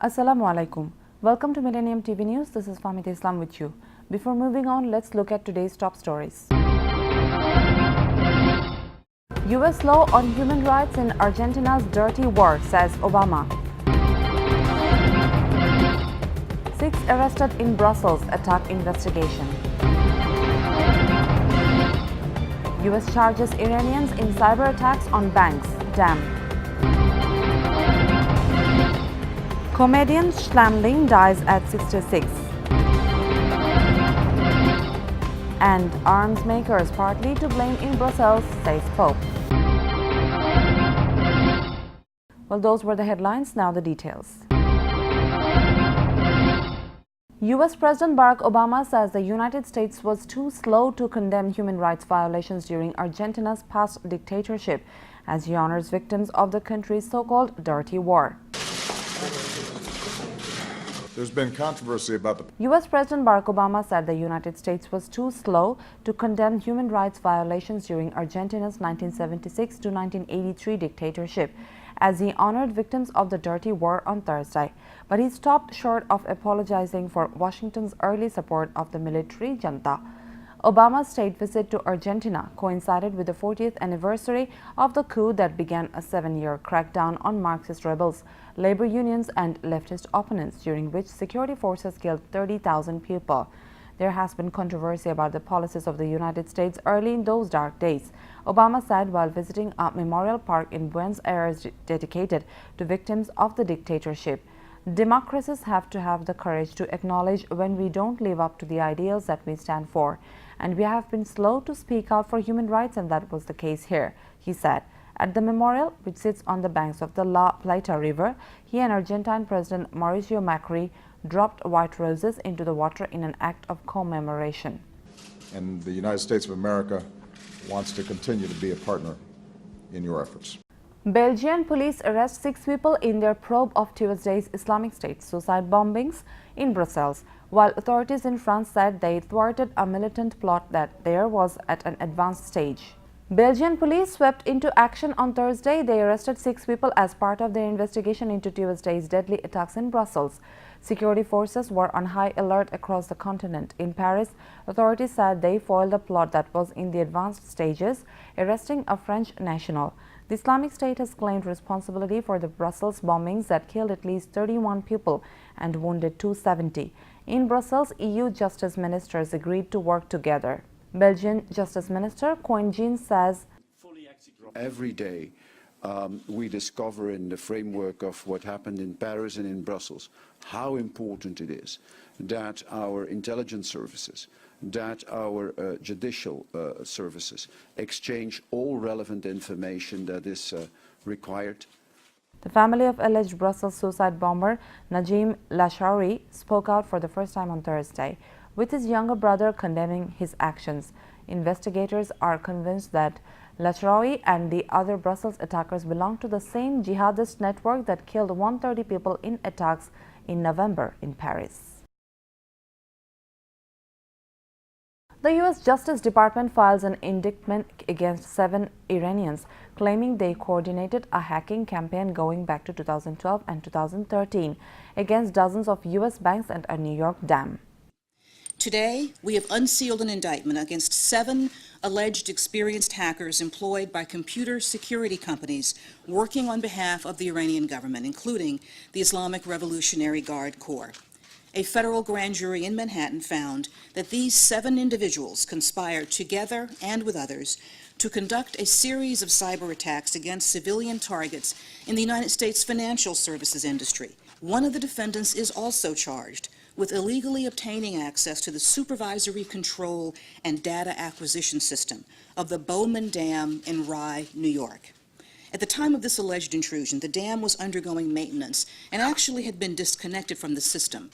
Assalamu alaikum. Welcome to Millennium TV News. This is Fahmita Islam with you. Before moving on, let's look at today's top stories. US law on human rights in Argentina's dirty war, says Obama. 6 arrested in Brussels attack investigation. US charges Iranians in cyber attacks on banks. Damn. Comedian Schlamling dies at 66. And arms makers partly to blame in Brussels, says Pope. Well, those were the headlines, now the details. US President Barack Obama says the United States was too slow to condemn human rights violations during Argentina's past dictatorship as he honors victims of the country's so-called dirty war. There's been controversy about the US President Barack Obama said the United States was too slow to condemn human rights violations during Argentina's 1976 to 1983 dictatorship as he honored victims of the dirty war on Thursday. But he stopped short of apologizing for Washington's early support of the military junta. Obama's state visit to Argentina coincided with the 40th anniversary of the coup that began a 7-year crackdown on Marxist rebels, labor unions and leftist opponents, during which security forces killed 30,000 people. There has been controversy about the policies of the United States early in those dark days. Obama said while visiting a memorial park in Buenos Aires dedicated to victims of the dictatorship, "Democracies have to have the courage to acknowledge when we don't live up to the ideals that we stand for. And we have been slow to speak out for human rights, and that was the case here," he said. At the memorial, which sits on the banks of the La Plata River, he and Argentine President Mauricio Macri dropped white roses into the water in an act of commemoration. And the United States of America wants to continue to be a partner in your efforts. Belgian police arrest 6 people in their probe of Tuesday's Islamic State suicide bombings in Brussels, while authorities in France said they thwarted a militant plot that there was at an advanced stage. Belgian police swept into action on Thursday. They arrested 6 people as part of their investigation into Tuesday's deadly attacks in Brussels. Security forces were on high alert across the continent. In Paris, authorities said they foiled a plot that was in the advanced stages, arresting a French national. The Islamic State has claimed responsibility for the Brussels bombings that killed at least 31 people and wounded 270. In Brussels, EU justice ministers agreed to work together. Belgian Justice Minister Koen Jean says, "Every day we discover in the framework of what happened in Paris and in Brussels how important it is that our intelligence services, that our judicial services exchange all relevant information that is required." The family of alleged Brussels suicide bomber Najim Lashauri spoke out for the first time on Thursday, with his younger brother condemning his actions. Investigators are convinced that Lashauri and the other Brussels attackers belong to the same jihadist network that killed 130 people in attacks in November in Paris. The U.S. Justice Department files an indictment against 7 Iranians, claiming they coordinated a hacking campaign going back to 2012 and 2013 against dozens of U.S. banks and a New York dam. Today, we have unsealed an indictment against 7 alleged experienced hackers employed by computer security companies working on behalf of the Iranian government, including the Islamic Revolutionary Guard Corps. A federal grand jury in Manhattan found that these 7 individuals conspired together and with others to conduct a series of cyber attacks against civilian targets in the United States financial services industry. One of the defendants is also charged with illegally obtaining access to the supervisory control and data acquisition system of the Bowman Dam in Rye, New York. At the time of this alleged intrusion, the dam was undergoing maintenance and actually had been disconnected from the system.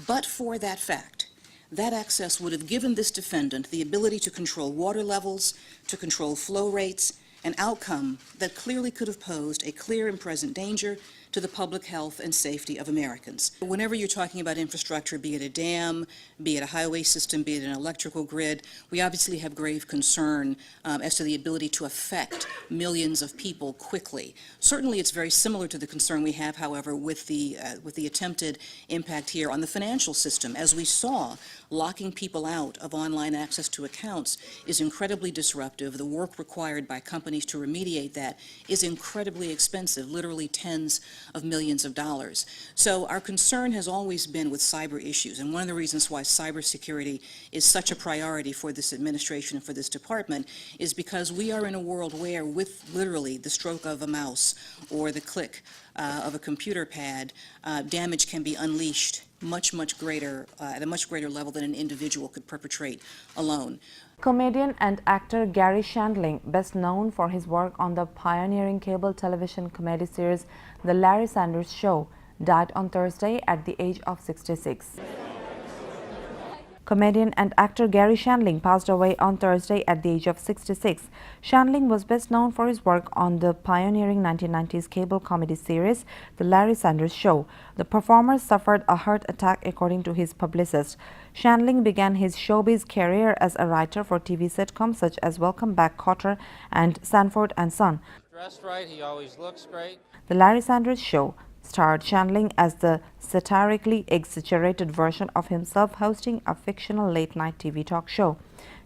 But for that fact, that access would have given this defendant the ability to control water levels, to control flow rates, an outcome that clearly could have posed a clear and present danger to the public health and safety of Americans. Whenever you're talking about infrastructure, be it a dam, be it a highway system, be it an electrical grid, we obviously have grave concern as to the ability to affect millions of people quickly. Certainly it's very similar to the concern we have, however, with the attempted impact here on the financial system. As we saw, locking people out of online access to accounts is incredibly disruptive. The work required by companies to remediate that is incredibly expensive, literally tens of millions of dollars. So our concern has always been with cyber issues, and one of the reasons why cybersecurity is such a priority for this administration and for this department is because we are in a world where, with literally the stroke of a mouse or the click of a computer pad, damage can be unleashed much greater, at a much greater level than an individual could perpetrate alone. Comedian and actor Garry Shandling, best known for his work on the pioneering cable television comedy series The Larry Sanders Show, died on Thursday at the age of 66. Comedian and actor Garry Shandling passed away on Thursday at the age of 66. Shandling was best known for his work on the pioneering 1990s cable comedy series The Larry Sanders Show. The performer suffered a heart attack, according to his publicist. Shandling began his showbiz career as a writer for TV sitcoms such as Welcome Back, Kotter, and Sanford and Son. Dressed right, he always looks great. The Larry Sanders Show starred Shandling as the satirically exaggerated version of himself hosting a fictional late-night TV talk show.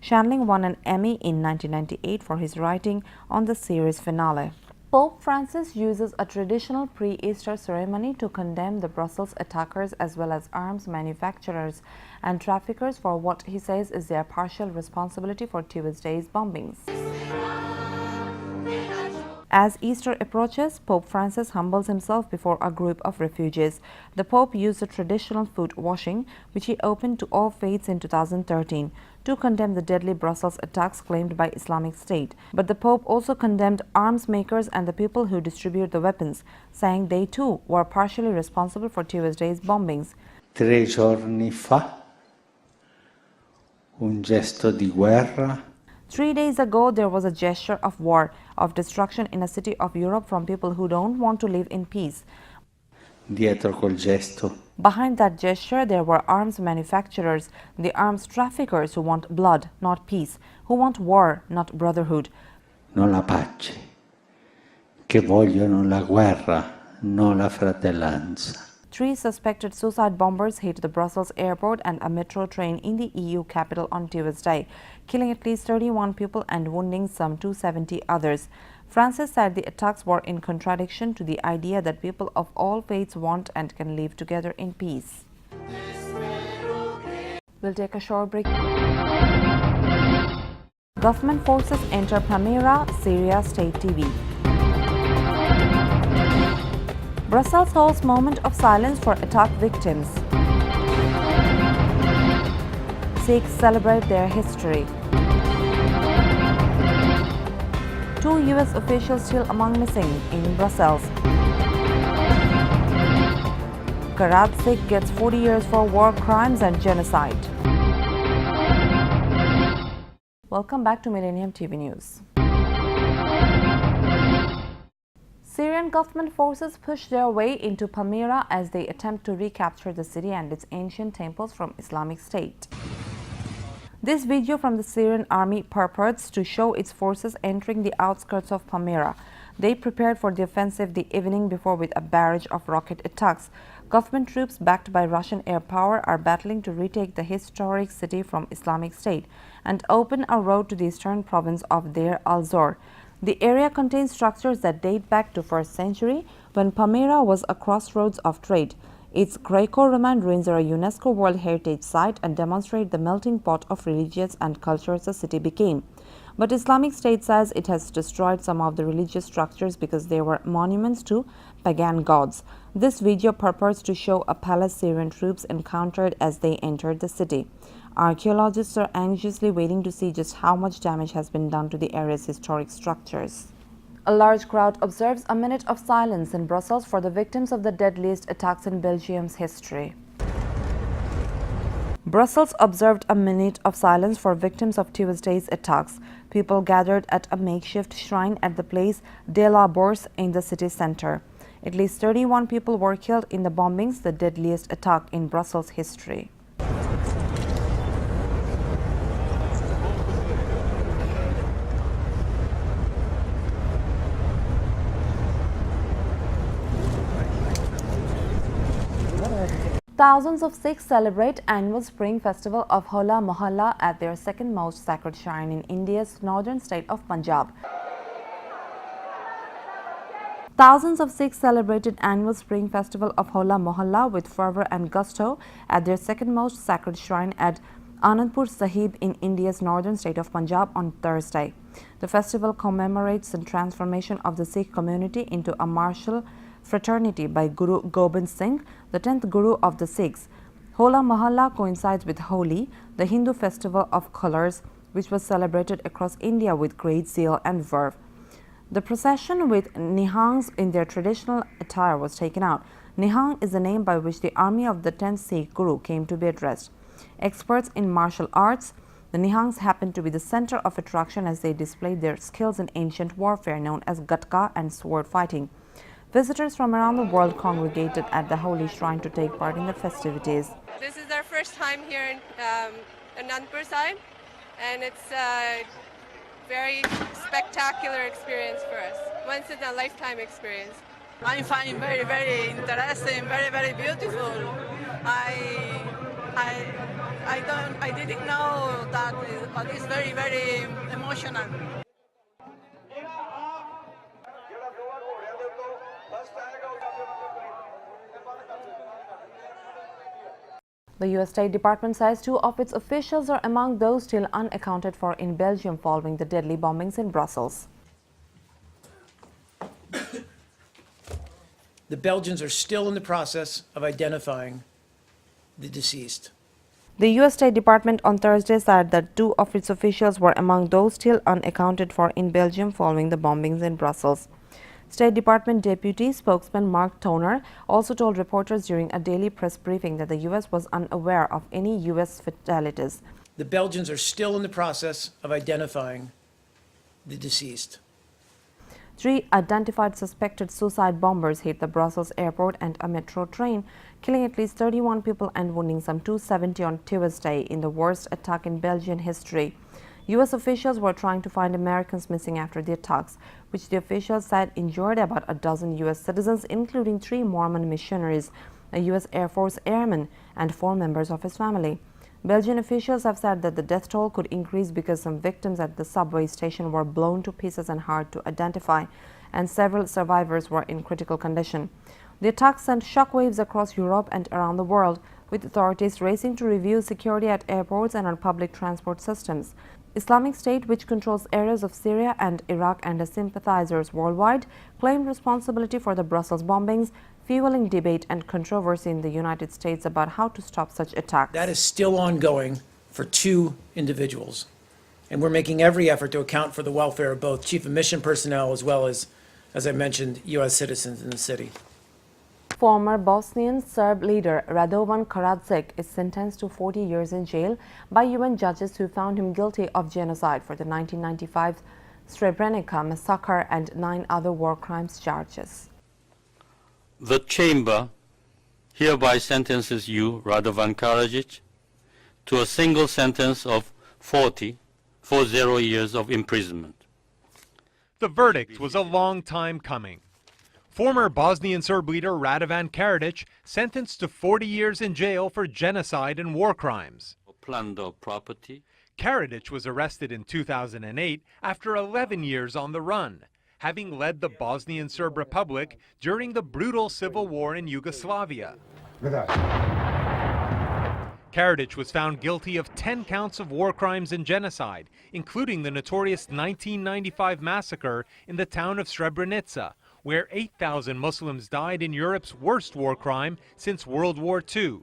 Shandling won an Emmy in 1998 for his writing on the series finale. Pope Francis uses a traditional pre-Easter ceremony to condemn the Brussels attackers as well as arms manufacturers and traffickers for what he says is their partial responsibility for Tuesday's bombings. As Easter approaches, Pope Francis humbles himself before a group of refugees. The Pope used a traditional foot washing, which he opened to all faiths in 2013, to condemn the deadly Brussels attacks claimed by Islamic State. But the Pope also condemned arms makers and the people who distribute the weapons, saying they too were partially responsible for Tuesday's bombings. 3 giorni fa, un gesto di guerra. 3 days ago, there was a gesture of war, of destruction in a city of Europe from people who don't want to live in peace. Dietro quel gesto Behind that gesture, there were arms manufacturers, the arms traffickers who want blood, not peace, who want war, not brotherhood. non la pace, che vogliono la guerra, non la fratellanza. 3 suspected suicide bombers hit the Brussels airport and a metro train in the EU capital on Tuesday, killing at least 31 people and wounding some 270 others. Francis said the attacks were in contradiction to the idea that people of all faiths want and can live together in peace. We'll take a short break. Government forces enter Palmyra, Syria, State TV. Brussels holds moment of silence for attack victims. Sikhs celebrate their history. 2 U.S. officials still among missing in Brussels. Karat Sikh gets 40 years for war crimes and genocide. Welcome back to Millennium TV News. Syrian government forces push their way into Palmyra as they attempt to recapture the city and its ancient temples from Islamic State. This video from the Syrian army purports to show its forces entering the outskirts of Palmyra. They prepared for the offensive the evening before with a barrage of rocket attacks. Government troops backed by Russian air power are battling to retake the historic city from Islamic State and open a road to the eastern province of Deir al-Zor. The area contains structures that date back to 1st century when Palmyra was a crossroads of trade. Its Greco-Roman ruins are a UNESCO World Heritage Site and demonstrate the melting pot of religions and cultures the city became. But Islamic State says it has destroyed some of the religious structures because they were monuments to pagan gods. This video purports to show a palace Syrian troops encountered as they entered the city. Archaeologists are anxiously waiting to see just how much damage has been done to the area's historic structures. A large crowd observes a minute of silence in Brussels for the victims of the deadliest attacks in Belgium's history. Brussels observed a minute of silence for victims of Tuesday's attacks. People gathered at a makeshift shrine at the Place de la Bourse in the city center. At least 31 people were killed in the bombings, the deadliest attack in Brussels history. Thousands of Sikhs celebrate annual spring festival of Hola Mohalla at their second most sacred shrine in India's northern state of Punjab. Thousands of Sikhs celebrated annual spring festival of Hola Mohalla with fervor and gusto at their second most sacred shrine at Anandpur Sahib in India's northern state of Punjab on Thursday. The festival commemorates the transformation of the Sikh community into a martial fraternity by Guru Gobind Singh, the 10th Guru of the Sikhs. Hola Mohalla coincides with Holi, the Hindu festival of colors, which was celebrated across India with great zeal and verve. The procession with Nihangs in their traditional attire was taken out. Nihang is the name by which the army of the 10th Sikh Guru came to be addressed. Experts in martial arts, the Nihangs happened to be the center of attraction as they displayed their skills in ancient warfare known as Gatka and sword fighting. Visitors from around the world congregated at the holy shrine to take part in the festivities. This is our first time here in Anandpur Sahib, and it's a very spectacular experience for us. Once in a lifetime experience. I find very, very interesting, very, very beautiful. I didn't know that, but it's very, very emotional. The U.S. State Department says 2 of its officials are among those still unaccounted for in Belgium following the deadly bombings in Brussels. The Belgians are still in the process of identifying the deceased. The U.S. State Department on Thursday said that 2 of its officials were among those still unaccounted for in Belgium following the bombings in Brussels. State Department Deputy Spokesman Mark Toner also told reporters during a daily press briefing that the U.S. was unaware of any U.S. fatalities. The Belgians are still in the process of identifying the deceased. 3 identified suspected suicide bombers hit the Brussels airport and a metro train, killing at least 31 people and wounding some 270 on Tuesday in the worst attack in Belgian history. U.S. officials were trying to find Americans missing after the attacks, which the officials said injured about a dozen U.S. citizens, including 3 Mormon missionaries, a U.S. Air Force airman, and 4 members of his family. Belgian officials have said that the death toll could increase because some victims at the subway station were blown to pieces and hard to identify, and several survivors were in critical condition. The attack sent shockwaves across Europe and around the world, with authorities racing to review security at airports and on public transport systems. Islamic State, which controls areas of Syria and Iraq and has sympathizers worldwide, claimed responsibility for the Brussels bombings, fueling debate and controversy in the United States about how to stop such attacks. That is still ongoing for 2 individuals, and we're making every effort to account for the welfare of both chief of mission personnel as well as I mentioned, U.S. citizens in the city. Former Bosnian Serb leader Radovan Karadzic is sentenced to 40 years in jail by UN judges who found him guilty of genocide for the 1995 Srebrenica massacre and 9 other war crimes charges. The Chamber hereby sentences you, Radovan Karadzic, to a single sentence of 40 years of imprisonment. The verdict was a long time coming. Former Bosnian Serb leader Radovan Karadzic sentenced to 40 years in jail for genocide and war crimes. Plunder property. Karadzic was arrested in 2008 after 11 years on the run, having led the Bosnian Serb Republic during the brutal civil war in Yugoslavia. Karadzic was found guilty of 10 counts of war crimes and genocide, including the notorious 1995 massacre in the town of Srebrenica, where 8,000 Muslims died in Europe's worst war crime since World War II.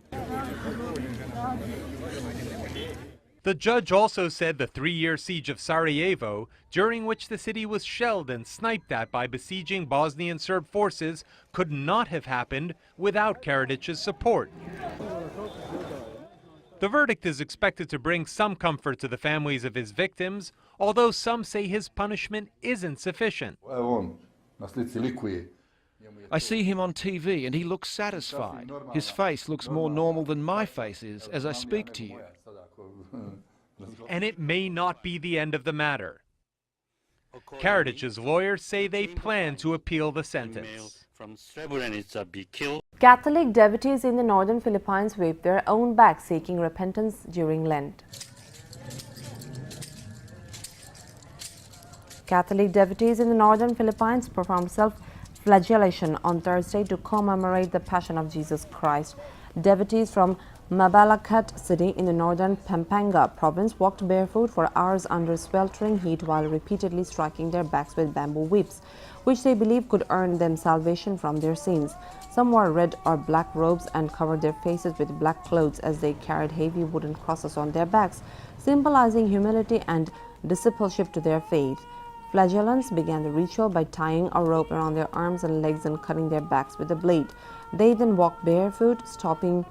The judge also said the 3-year siege of Sarajevo, during which the city was shelled and sniped at by besieging Bosnian Serb forces, could not have happened without Karadzic's support. The verdict is expected to bring some comfort to the families of his victims, although some say his punishment isn't sufficient. I see him on TV and he looks satisfied. His face looks more normal than my face is as I speak to you. And it may not be the end of the matter. Karadich's lawyers say they plan to appeal the sentence. From Srebrenica be killed. Catholic devotees in the northern Philippines waved their own backs seeking repentance during Lent. Catholic devotees in the northern Philippines performed self-flagellation on Thursday to commemorate the Passion of Jesus Christ. Devotees from Mabalacat city in the northern Pampanga province walked barefoot for hours under sweltering heat while repeatedly striking their backs with bamboo whips, which they believe could earn them salvation from their sins. Some wore red or black robes and covered their faces with black clothes as they carried heavy wooden crosses on their backs, symbolizing humility and discipleship to their faith. Flagellants began the ritual by tying a rope around their arms and legs and cutting their backs with a blade. They then walked barefoot, stopping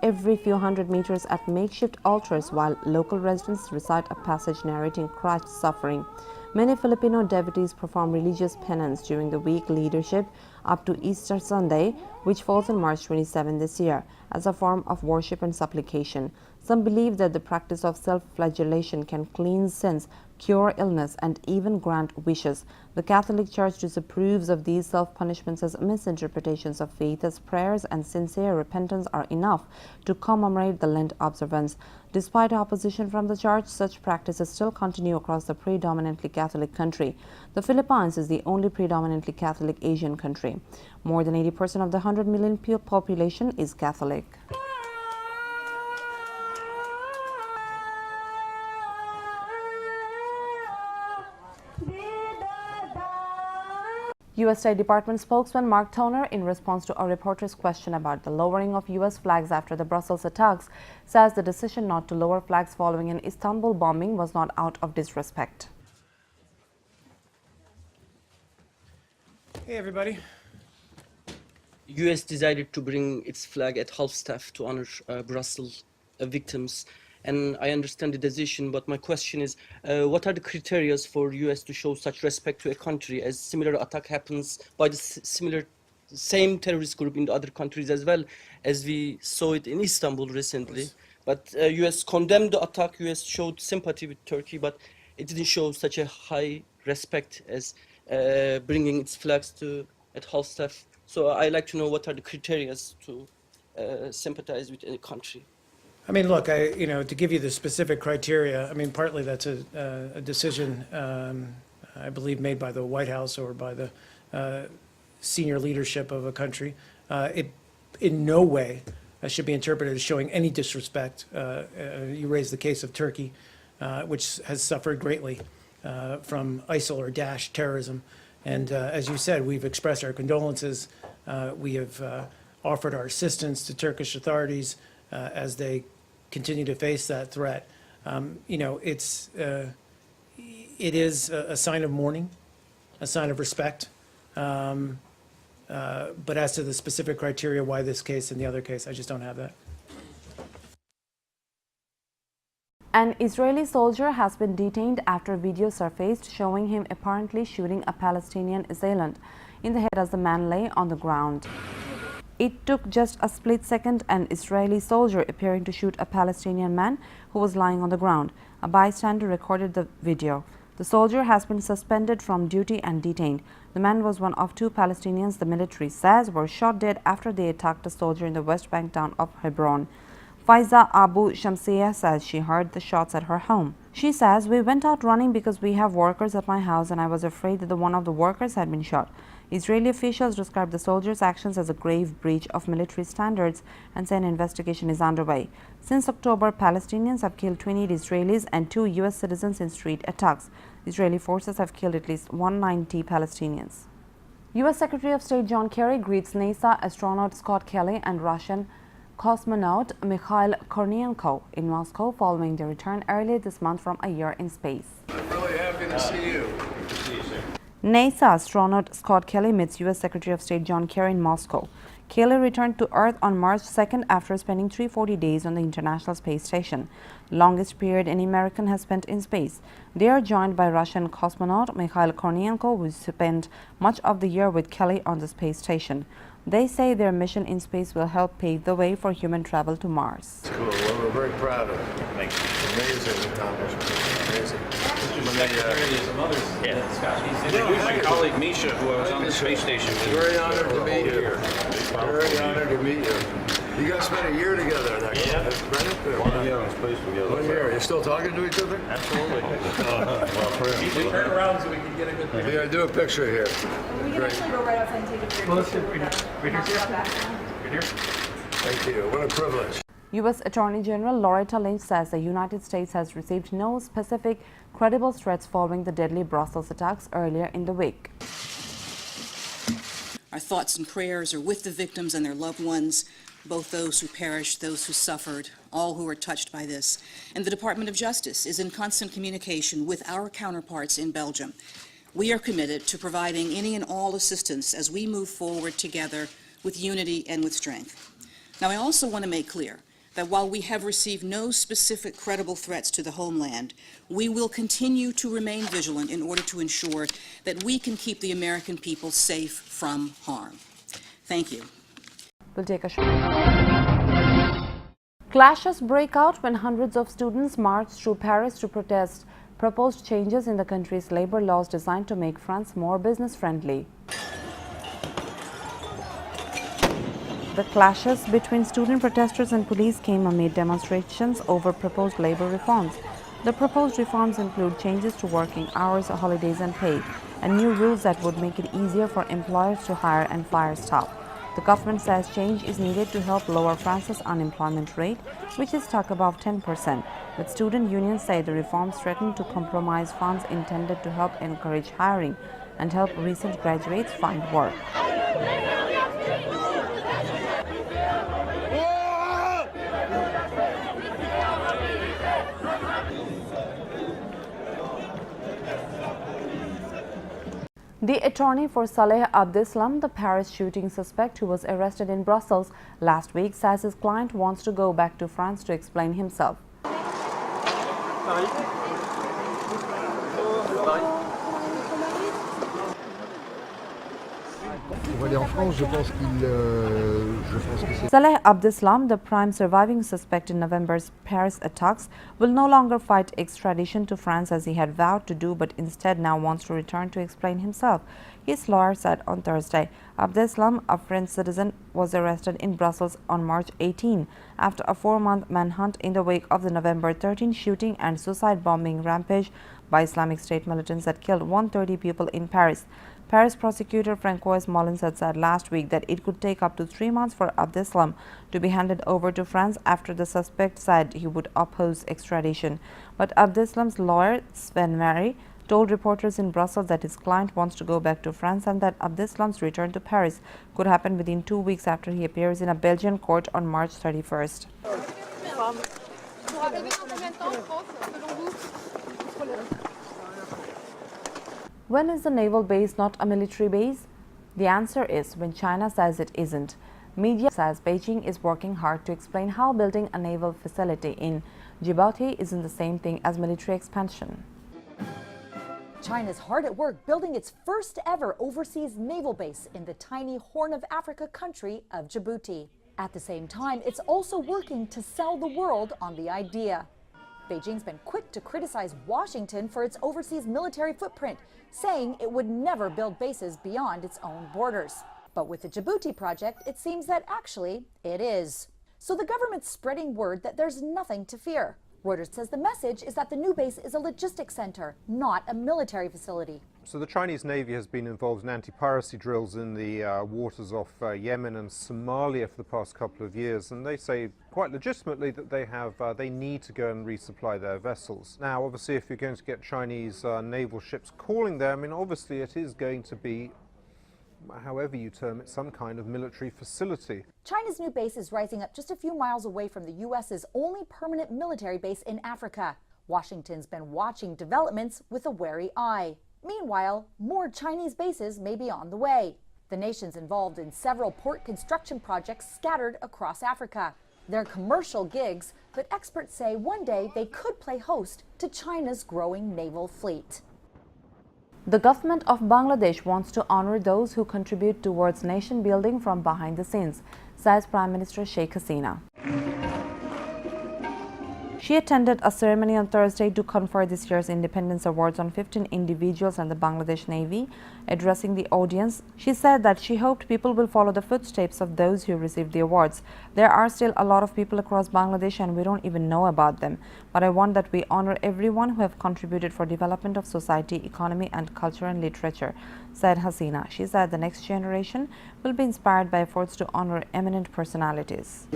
every few hundred meters at makeshift altars while local residents recite a passage narrating Christ's suffering. Many Filipino devotees perform religious penance during the week leadership up to Easter Sunday, which falls on March 27 this year, as a form of worship and supplication. Some believe that the practice of self-flagellation can cleanse sins, cure illness, and even grant wishes. The Catholic Church disapproves of these self-punishments as misinterpretations of faith, as prayers and sincere repentance are enough to commemorate the Lent observance. Despite opposition from the Church, such practices still continue across the predominantly Catholic country. The Philippines is the only predominantly Catholic Asian country. More than 80% of the 100 million population is Catholic. U.S. State Department spokesman Mark Toner, in response to a reporter's question about the lowering of U.S. flags after the Brussels attacks, says the decision not to lower flags following an Istanbul bombing was not out of disrespect. Hey, everybody. U.S. decided to bring its flag at half-staff to honor Brussels victims. And I understand the decision, but my question is, what are the criteria for U.S. to show such respect to a country as similar attack happens by the same terrorist group in the other countries as well, as we saw it in Istanbul recently. But U.S. condemned the attack, U.S. showed sympathy with Turkey, but it didn't show such a high respect as bringing its flags at half-staff. So I'd like to know what are the criteria to sympathize with any country. I mean, look, to give you the specific criteria, I mean, partly that's a decision, I believe, made by the White House or by the senior leadership of a country. It in no way should be interpreted as showing any disrespect. You raised the case of Turkey, which has suffered greatly from ISIL or Daesh terrorism. And as you said, we've expressed our condolences. We have offered our assistance to Turkish authorities as they continue to face that threat. It is a sign of mourning, a sign of respect. But as to the specific criteria why this case and the other case, I just don't have that. An Israeli soldier has been detained after video surfaced showing him apparently shooting a Palestinian assailant in the head as the man lay on the ground. It took just a split second, an Israeli soldier appearing to shoot a Palestinian man who was lying on the ground. A bystander recorded the video. The soldier has been suspended from duty and detained. The man was one of two Palestinians the military says were shot dead after they attacked a soldier in the West Bank town of Hebron. Faiza Abu Shamsiya says she heard the shots at her home. She says, "We went out running because we have workers at my house and I was afraid that one of the workers had been shot." Israeli officials described the soldier's actions as a grave breach of military standards and say an investigation is underway. Since October, Palestinians have killed 28 Israelis and 2 U.S. citizens in street attacks. Israeli forces have killed at least 190 Palestinians. U.S. Secretary of State John Kerry greets NASA astronaut Scott Kelly and Russian cosmonaut Mikhail Kornienko in Moscow following their return earlier this month from a year in space. I'm really happy to see you. NASA astronaut Scott Kelly meets U.S. Secretary of State John Kerry in Moscow. Kelly returned to Earth on March 2nd after spending 340 days on the International Space Station, longest period any American has spent in space. They are joined by Russian cosmonaut Mikhail Kornienko, who spent much of the year with Kelly on the space station. They say their mission in space will help pave the way for human travel to Mars. Cool. Well, we're very proud of it. Thank you. Amazing accomplishment. Amazing. My colleague Misha, who I was on the space station with. Very honored to meet you. Very honored to meet you. You guys spent a year together. Yeah. Right? 1 year on space together. 1 year. You're still talking to each other? Absolutely. We turn around so we can get a good picture. We gotta do a picture here. We can actually go right outside and take a picture. Well, let's do it. Right here. Thank you. What a privilege. U.S. Attorney General Loretta Lynch says the United States has received no specific credible threats following the deadly Brussels attacks earlier in the week. Our thoughts and prayers are with the victims and their loved ones, both those who perished, those who suffered, all who are touched by this. And the Department of Justice is in constant communication with our counterparts in Belgium. We are committed to providing any and all assistance as we move forward together with unity and with strength. Now, I also want to make clear that while we have received no specific credible threats to the homeland, we will continue to remain vigilant in order to ensure that we can keep the American people safe from harm. Thank you. We'll take a short. Clashes break out when hundreds of students march through Paris to protest proposed changes in the country's labor laws designed to make France more business-friendly. The clashes between student protesters and police came amid demonstrations over proposed labor reforms. The proposed reforms include changes to working hours, holidays and pay, and new rules that would make it easier for employers to hire and fire staff. The government says change is needed to help lower France's unemployment rate, which is stuck above 10%. But student unions say the reforms threaten to compromise funds intended to help encourage hiring and help recent graduates find work. The attorney for Saleh Abdeslam, the Paris shooting suspect who was arrested in Brussels last week, says his client wants to go back to France to explain himself. Saleh Abdeslam, the prime surviving suspect in November's Paris attacks, will no longer fight extradition to France as he had vowed to do, but instead now wants to return to explain himself. His lawyer said on Thursday. Abdeslam, a French citizen, was arrested in Brussels on March 18 after a 4-month manhunt in the wake of the November 13 shooting and suicide bombing rampage by Islamic State militants that killed 130 people in Paris. Paris prosecutor Francois Molins had said last week that it could take up to 3 months for Abdeslam to be handed over to France after the suspect said he would oppose extradition. But Abdeslam's lawyer, Sven Mary, told reporters in Brussels that his client wants to go back to France and that Abdeslam's return to Paris could happen within 2 weeks after he appears in a Belgian court on March 31st. When is a naval base not a military base? The answer is when China says it isn't. Media says Beijing is working hard to explain how building a naval facility in Djibouti isn't the same thing as military expansion. China's hard at work building its first ever overseas naval base in the tiny Horn of Africa country of Djibouti. At the same time, it's also working to sell the world on the idea. Beijing's been quick to criticize Washington for its overseas military footprint, saying it would never build bases beyond its own borders. But with the Djibouti project, it seems that actually it is. So the government's spreading word that there's nothing to fear. Reuters says the message is that the new base is a logistics center, not a military facility. So the Chinese Navy has been involved in anti-piracy drills in the waters off Yemen and Somalia for the past couple of years, and they say quite legitimately that they need to go and resupply their vessels. Now, obviously, if you're going to get Chinese naval ships calling there, I mean, obviously it is going to be, however you term it, some kind of military facility. China's new base is rising up just a few miles away from the U.S.'s only permanent military base in Africa. Washington's been watching developments with a wary eye. Meanwhile, more Chinese bases may be on the way. The nation's involved in several port construction projects scattered across Africa. They're commercial gigs, but experts say one day they could play host to China's growing naval fleet. The government of Bangladesh wants to honor those who contribute towards nation building from behind the scenes, says Prime Minister Sheikh Hasina. She attended a ceremony on Thursday to confer this year's Independence Awards on 15 individuals and the Bangladesh Navy. Addressing the audience, she said that she hoped people will follow the footsteps of those who received the awards. There are still a lot of people across Bangladesh and we don't even know about them. But I want that we honor everyone who have contributed for development of society, economy and culture and literature, said Hasina. She said the next generation will be inspired by efforts to honor eminent personalities.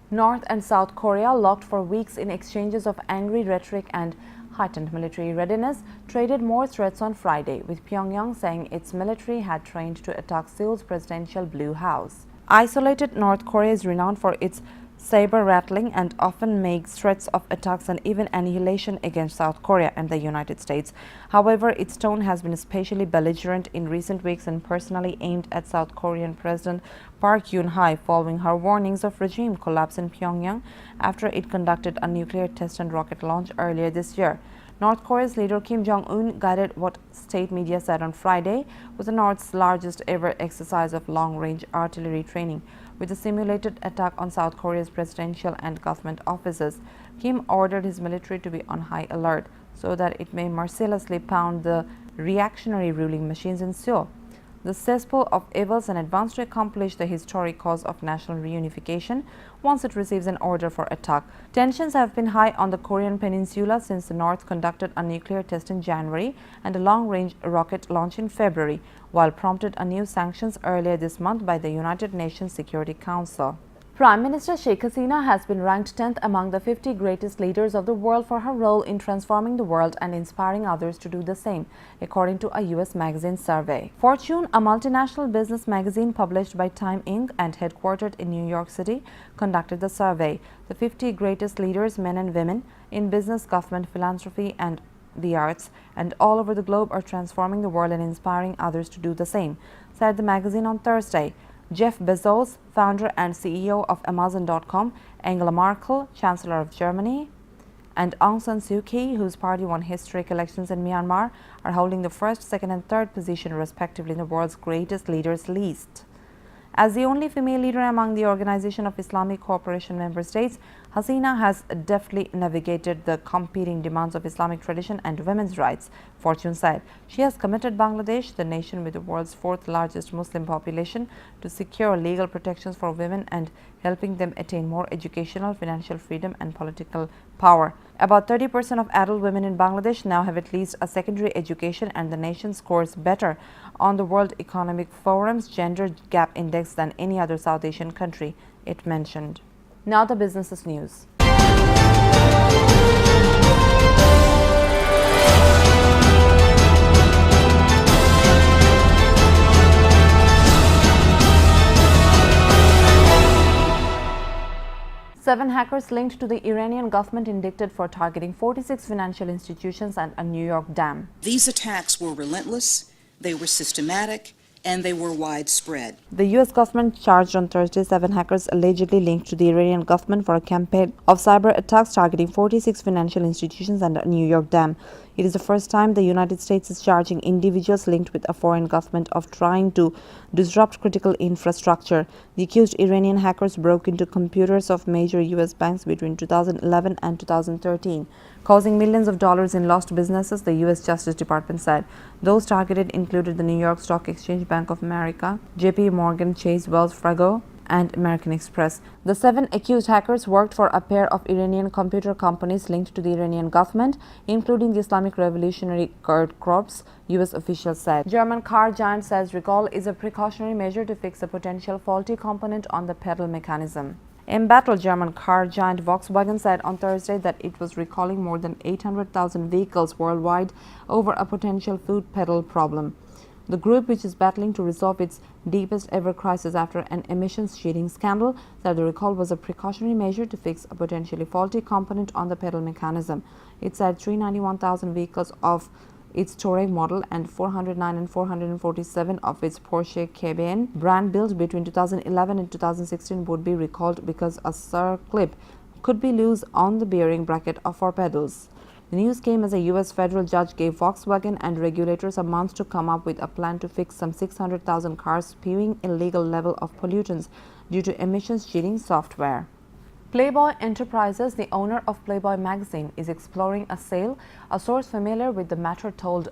North and South Korea, locked for weeks in exchanges of angry rhetoric and heightened military readiness, traded more threats on Friday, with Pyongyang saying its military had trained to attack Seoul's presidential Blue House. Isolated North Korea is renowned for its saber-rattling and often makes threats of attacks and even annihilation against South Korea and the United States. However, its tone has been especially belligerent in recent weeks and personally aimed at South Korean President Park Geun-hye following her warnings of regime collapse in Pyongyang after it conducted a nuclear test and rocket launch earlier this year. North Korea's leader Kim Jong-un guided what state media said on Friday was the North's largest ever exercise of long-range artillery training, with a simulated attack on South Korea's presidential and government offices. Kim ordered his military to be on high alert so that it may mercilessly pound the reactionary ruling machines in Seoul. The cesspool of evils and advance to accomplish the historic cause of national reunification once it receives an order for attack. Tensions have been high on the Korean peninsula since the North conducted a nuclear test in January and a long-range rocket launch in February, while prompted a new sanctions earlier this month by the United Nations Security Council. Prime Minister Sheikh Hasina has been ranked 10th among the 50 greatest leaders of the world for her role in transforming the world and inspiring others to do the same, according to a U.S. magazine survey. Fortune, a multinational business magazine published by Time Inc. and headquartered in New York City, conducted the survey. The 50 greatest leaders, men and women, in business, government, philanthropy, and the arts, and all over the globe are transforming the world and inspiring others to do the same, said the magazine on Thursday. Jeff Bezos, founder and CEO of Amazon.com, Angela Merkel, Chancellor of Germany, and Aung San Suu Kyi, whose party won historic elections in Myanmar, are holding the first, second and third position respectively in the world's greatest leaders list. As the only female leader among the Organization of Islamic Cooperation member states, Hasina has deftly navigated the competing demands of Islamic tradition and women's rights, Fortune said. She has committed Bangladesh, the nation with the world's fourth largest Muslim population, to secure legal protections for women and helping them attain more educational, financial freedom and political power. About 30% of adult women in Bangladesh now have at least a secondary education, and the nation scores better on the World Economic Forum's Gender Gap Index than any other South Asian country, it mentioned. Now the businesses news. Seven hackers linked to the Iranian government indicted for targeting 46 financial institutions and a New York dam. These attacks were relentless, they were systematic, and they were widespread. The U.S. government charged on Thursday 7 hackers allegedly linked to the Iranian government for a campaign of cyber attacks targeting 46 financial institutions and a New York dam. It is the first time the United States is charging individuals linked with a foreign government of trying to disrupt critical infrastructure. The accused Iranian hackers broke into computers of major U.S. banks between 2011 and 2013, causing millions of dollars in lost businesses, the U.S. Justice Department said. Those targeted included the New York Stock Exchange, Bank of America, J.P. Morgan Chase, Wells Fargo, and American Express. The 7 accused hackers worked for a pair of Iranian computer companies linked to the Iranian government, including the Islamic Revolutionary Guard Corps, U.S. officials said. German car giant says recall is a precautionary measure to fix a potential faulty component on the pedal mechanism. Embattled German car giant Volkswagen said on Thursday that it was recalling more than 800,000 vehicles worldwide over a potential foot pedal problem. The group, which is battling to resolve its deepest ever crisis after an emissions cheating scandal, said the recall was a precautionary measure to fix a potentially faulty component on the pedal mechanism. It said 391,000 vehicles of its Touareg model and 409 and 447 of its Porsche Cayenne brand built between 2011 and 2016 would be recalled because a circlip could be loose on the bearing bracket for pedals. The news came as a U.S. federal judge gave Volkswagen and regulators a month to come up with a plan to fix some 600,000 cars spewing illegal level of pollutants due to emissions cheating software. Playboy Enterprises, the owner of Playboy magazine, is exploring a sale. A source familiar with the matter told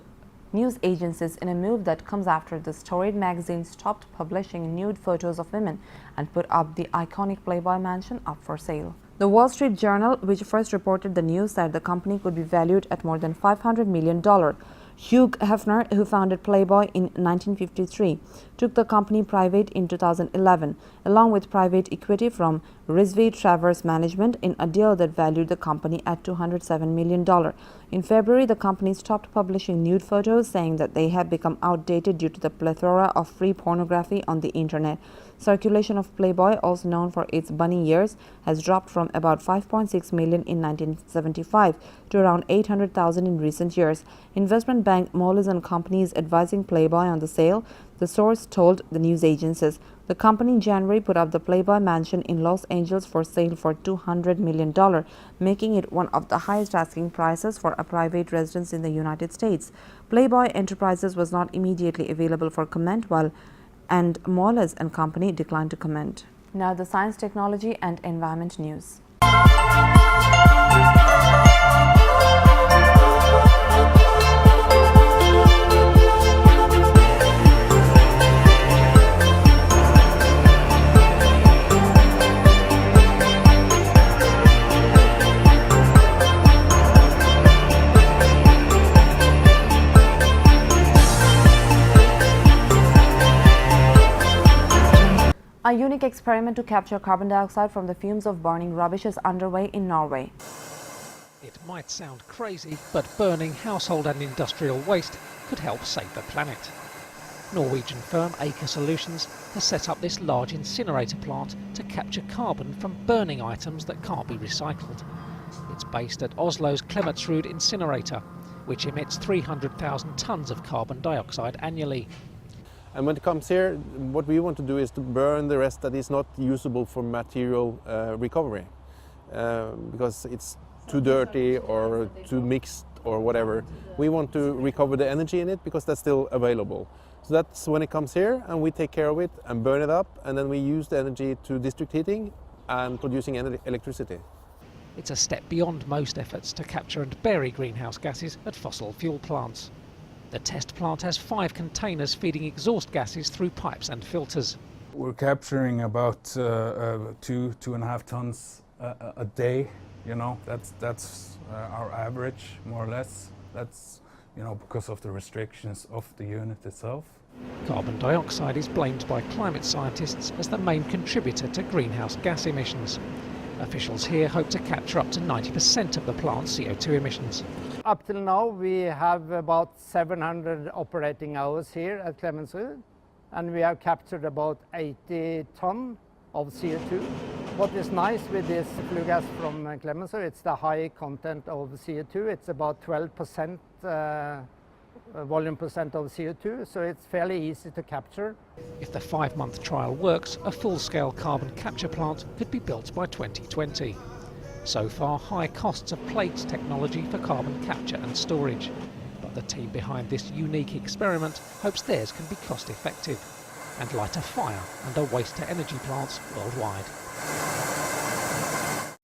news agencies in a move that comes after the storied magazine stopped publishing nude photos of women and put up the iconic Playboy mansion up for sale. The Wall Street Journal, which first reported the news, said the company could be valued at more than $500 million. Hugh Hefner, who founded Playboy in 1953, took the company private in 2011, along with private equity from Rizvi Travers Management, in a deal that valued the company at $207 million. In February, the company stopped publishing nude photos, saying that they had become outdated due to the plethora of free pornography on the internet. Circulation of Playboy, also known for its bunny ears, has dropped from about 5.6 million in 1975 to around 800,000 in recent years. Investment bank Moelis & Company is advising Playboy on the sale, the source told the news agencies. The company in January put up the Playboy mansion in Los Angeles for sale for $200 million, making it one of the highest asking prices for a private residence in the United States. Playboy Enterprises was not immediately available for comment, and Moelis & Company declined to comment. Now the science, technology and environment news. A unique experiment to capture carbon dioxide from the fumes of burning rubbish is underway in Norway. It might sound crazy, but burning household and industrial waste could help save the planet. Norwegian firm Aker Solutions has set up this large incinerator plant to capture carbon from burning items that can't be recycled. It's based at Oslo's Klemetsrud incinerator, which emits 300,000 tonnes of carbon dioxide annually. And when it comes here, what we want to do is to burn the rest that is not usable for material recovery, because it's too dirty or too mixed or whatever. We want to recover the energy in it because that's still available. So that's when it comes here, and we take care of it and burn it up, and then we use the energy to district heating and producing electricity. It's a step beyond most efforts to capture and bury greenhouse gases at fossil fuel plants. The test plant has 5 containers feeding exhaust gases through pipes and filters. We're capturing about 2.5 tons a day. You know, that's our average, more or less. That's, you know, because of the restrictions of the unit itself. Carbon dioxide is blamed by climate scientists as the main contributor to greenhouse gas emissions. Officials here hope to capture up to 90% of the plant's CO2 emissions. Up till now, we have about 700 operating hours here at Klemetsrud, and we have captured about 80 tons of CO2. What is nice with this flue gas from Klemetsrud, it's the high content of CO2. It's about 12% volume percent of CO2, so it's fairly easy to capture. If the 5-month trial works, a full-scale carbon capture plant could be built by 2020. So far, high costs have plagued technology for carbon capture and storage. But the team behind this unique experiment hopes theirs can be cost-effective and light a fire under waste-to-energy plants worldwide.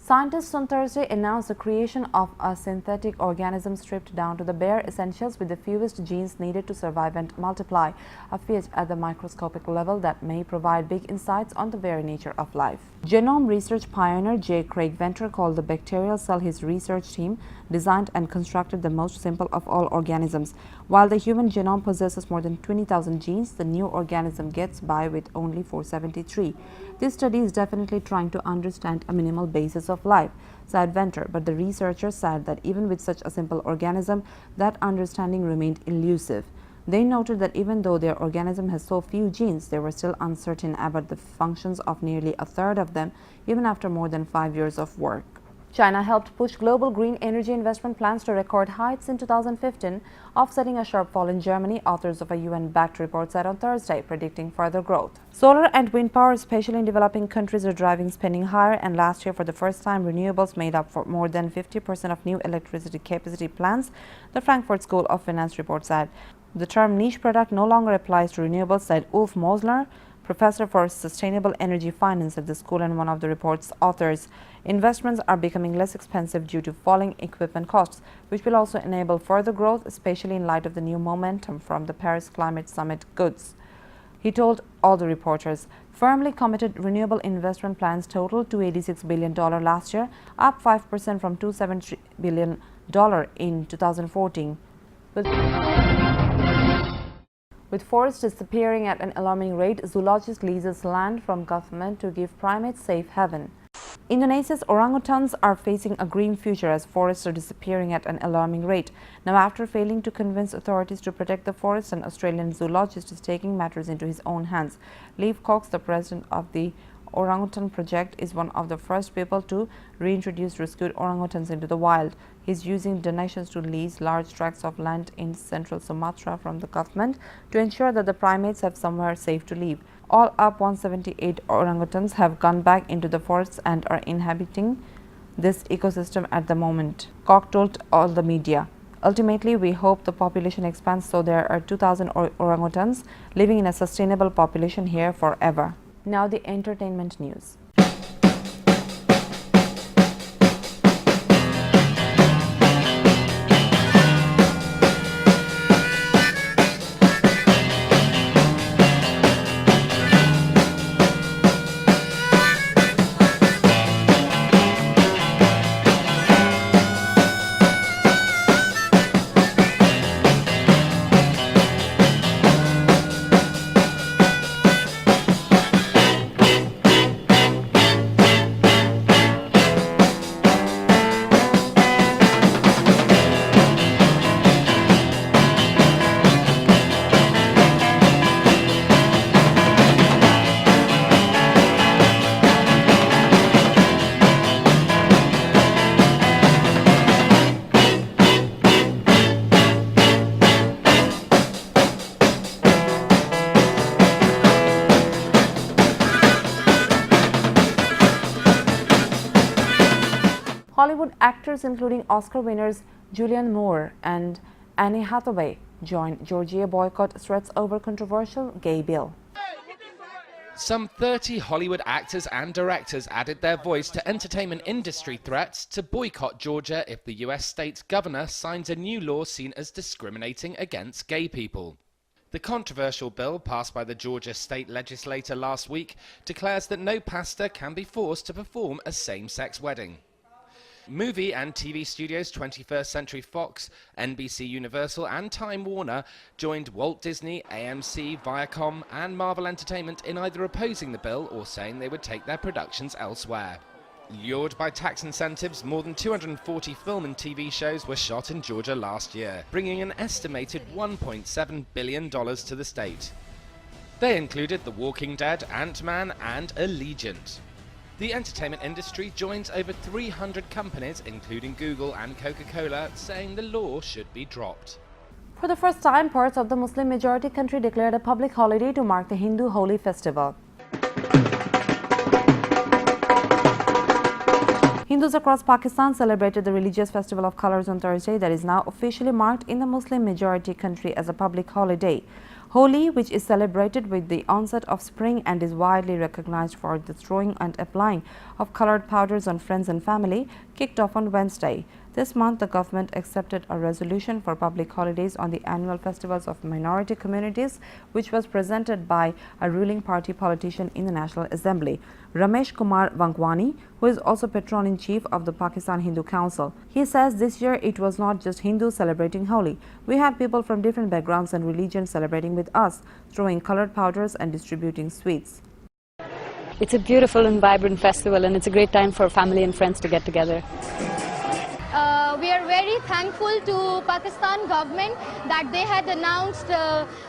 Scientists on Thursday announced the creation of a synthetic organism stripped down to the bare essentials with the fewest genes needed to survive and multiply, a feat at the microscopic level that may provide big insights on the very nature of life. Genome research pioneer J. Craig Venter called the bacterial cell his research team designed and constructed the most simple of all organisms. While the human genome possesses more than 20,000 genes, the new organism gets by with only 473. This study is definitely trying to understand a minimal basis of life, said Venter, but the researchers said that even with such a simple organism, that understanding remained elusive. They noted that even though their organism has so few genes, they were still uncertain about the functions of nearly a third of them, even after more than 5 years of work. China helped push global green energy investment plans to record heights in 2015, offsetting a sharp fall in Germany, authors of a UN-backed report said on Thursday, predicting further growth. Solar and wind power, especially in developing countries, are driving spending higher, and last year, for the first time, renewables made up for more than 50% of new electricity capacity plans, the Frankfurt School of Finance report said. The term niche product no longer applies to renewables, said Ulf Mosler, professor for sustainable energy finance at the school and one of the report's authors. Investments are becoming less expensive due to falling equipment costs, which will also enable further growth, especially in light of the new momentum from the Paris Climate Summit goods. He told all the reporters. Firmly committed renewable investment plans totaled $286 billion last year, up 5% from $273 billion in 2014. With forests disappearing at an alarming rate, zoologist leases land from government to give primates safe haven. Indonesia's orangutans are facing a grim future as forests are disappearing at an alarming rate. Now, after failing to convince authorities to protect the forests, an Australian zoologist is taking matters into his own hands. Leif Cox, the president of the Orangutan Project, is one of the first people to reintroduce rescued orangutans into the wild. He's using donations to lease large tracts of land in central Sumatra from the government to ensure that the primates have somewhere safe to live. All up, 178 orangutans have gone back into the forests and are inhabiting this ecosystem at the moment, Cox told all the media. Ultimately, we hope the population expands so there are 2,000 orangutans living in a sustainable population here forever. Now the entertainment news. Hollywood actors including Oscar winners Julianne Moore and Anne Hathaway joined Georgia boycott threats over controversial gay bill. Some 30 Hollywood actors and directors added their voice to entertainment industry threats to boycott Georgia if the US state governor signs a new law seen as discriminating against gay people. The controversial bill passed by the Georgia state legislature last week declares that no pastor can be forced to perform a same-sex wedding. Movie and TV studios 21st Century Fox, NBC Universal and Time Warner joined Walt Disney, AMC, Viacom and Marvel Entertainment in either opposing the bill or saying they would take their productions elsewhere. Lured by tax incentives, more than 240 film and TV shows were shot in Georgia last year, bringing an estimated $1.7 billion to the state. They included The Walking Dead, Ant-Man and Allegiant. The entertainment industry joins over 300 companies, including Google and Coca-Cola, saying the law should be dropped. For the first time, parts of the Muslim-majority country declared a public holiday to mark the Hindu Holi festival. Hindus across Pakistan celebrated the religious festival of colors on Thursday that is now officially marked in the Muslim-majority country as a public holiday. Holi, which is celebrated with the onset of spring and is widely recognized for the throwing and applying of colored powders on friends and family, kicked off on Wednesday. This month, the government accepted a resolution for public holidays on the annual festivals of minority communities, which was presented by a ruling party politician in the National Assembly, Ramesh Kumar Vangwani, who is also patron-in-chief of the Pakistan Hindu Council. He says this year it was not just Hindus celebrating Holi. We had people from different backgrounds and religions celebrating with us, throwing colored powders and distributing sweets. It's a beautiful and vibrant festival, and it's a great time for family and friends to get together. we are very thankful to Pakistan government that they had announced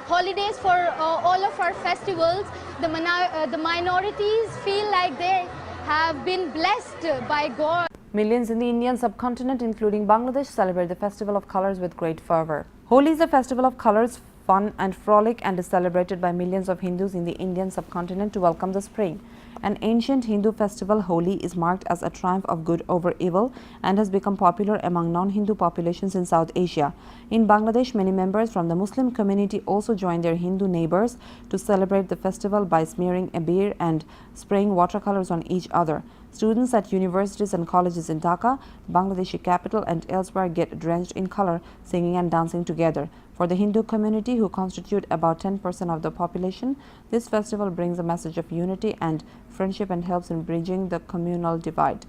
holidays for all of our festivals. The minorities feel like they have been blessed by God. Millions in the Indian subcontinent, including Bangladesh, celebrate the Festival of Colors with great fervor. Holi is a festival of colors, fun and frolic, and is celebrated by millions of Hindus in the Indian subcontinent to welcome the spring. An ancient Hindu festival, Holi, is marked as a triumph of good over evil and has become popular among non-Hindu populations in South Asia. In Bangladesh, many members from the Muslim community also join their Hindu neighbors to celebrate the festival by smearing abir and spraying watercolors on each other. Students at universities and colleges in Dhaka, Bangladeshi capital, and elsewhere get drenched in color, singing and dancing together. For the Hindu community, who constitute about 10% of the population, this festival brings a message of unity and friendship and helps in bridging the communal divide.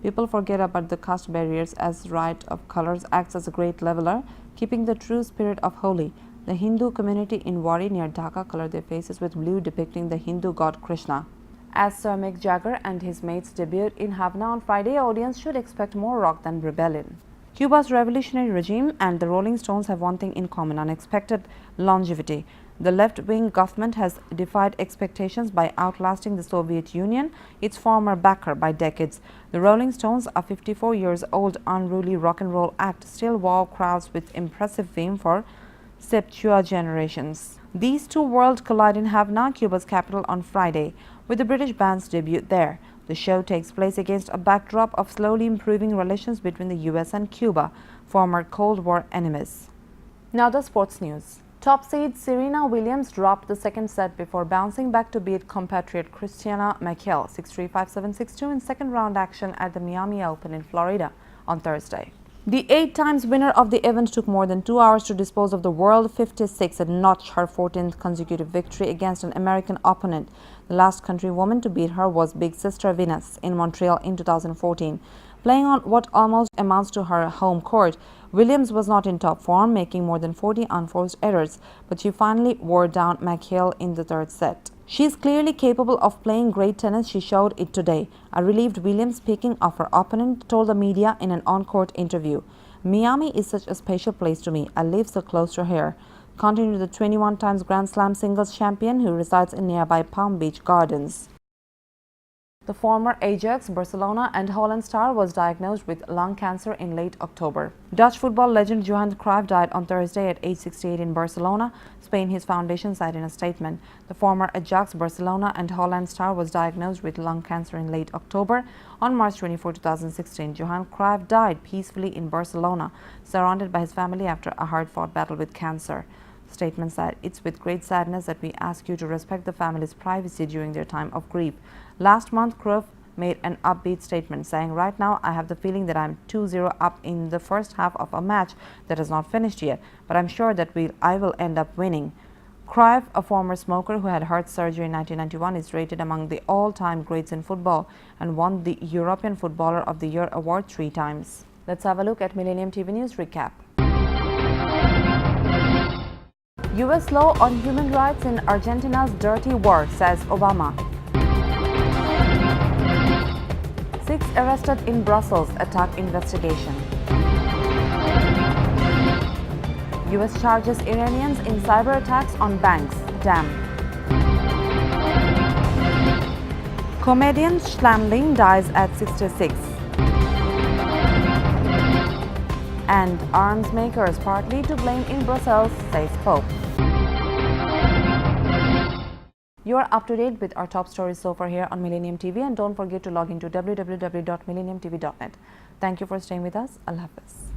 People forget about the caste barriers as rite of colors acts as a great leveler, keeping the true spirit of Holi. The Hindu community in Wari near Dhaka color their faces with blue, depicting the Hindu god Krishna. As Sir Mick Jagger and his mates debuted in Havana on Friday, audience should expect more rock than rebellion. Cuba's revolutionary regime and the Rolling Stones have one thing in common: unexpected longevity. The left-wing government has defied expectations by outlasting the Soviet Union, its former backer, by decades. The Rolling Stones, a 54 years old unruly rock and roll act, still wow crowds with impressive fame for septua generations. These two worlds collide in Havana, Cuba's capital, on Friday, with the British band's debut there. The show takes place against a backdrop of slowly improving relations between the US and Cuba, former Cold War enemies. Now the sports news. Top seed Serena Williams dropped the second set before bouncing back to beat compatriot Christina McHale 6-3, 5-7, 6-2 in second round action at the Miami Open in Florida on Thursday. The 8 times winner of the event took more than 2 hours to dispose of the world 56 and notch her 14th consecutive victory against an American opponent. The last countrywoman to beat her was Big Sister Venus in Montreal in 2014. Playing on what almost amounts to her home court, Williams was not in top form, making more than 40 unforced errors, but she finally wore down McHale in the third set. She is clearly capable of playing great tennis. She showed it today. A relieved Williams, speaking of her opponent, told the media in an on-court interview, "Miami is such a special place to me. I live so close to here," continued the 21 times Grand Slam singles champion who resides in nearby Palm Beach Gardens. The former Ajax, Barcelona and Holland star was diagnosed with lung cancer in late October. Dutch football legend Johan Cruyff died on Thursday at age 68 in Barcelona, Spain, his foundation said in a statement. The former Ajax, Barcelona and Holland star was diagnosed with lung cancer in late October. On March 24, 2016, Johan Cruyff died peacefully in Barcelona, surrounded by his family after a hard-fought battle with cancer. The statement said, "It's with great sadness that we ask you to respect the family's privacy during their time of grief." Last month, Cruyff made an upbeat statement saying, "Right now, I have the feeling that I'm 2-0 up in the first half of a match that is not finished yet, but I'm sure that I will end up winning." Cruyff, a former smoker who had heart surgery in 1991, is rated among the all-time greats in football and won the European Footballer of the Year award 3 times. Let's have a look at Millennium TV News recap. U.S. law on human rights in Argentina's dirty war, says Obama. 6 arrested in Brussels attack investigation. U.S. charges Iranians in cyber attacks on banks. Damn. Comedian Schlamling dies at 66. And arms makers partly to blame in Brussels, says Pope. You are up to date with our top stories so far here on Millennium TV, and don't forget to log into www.millenniumtv.net. Thank you for staying with us. Allah Hafiz.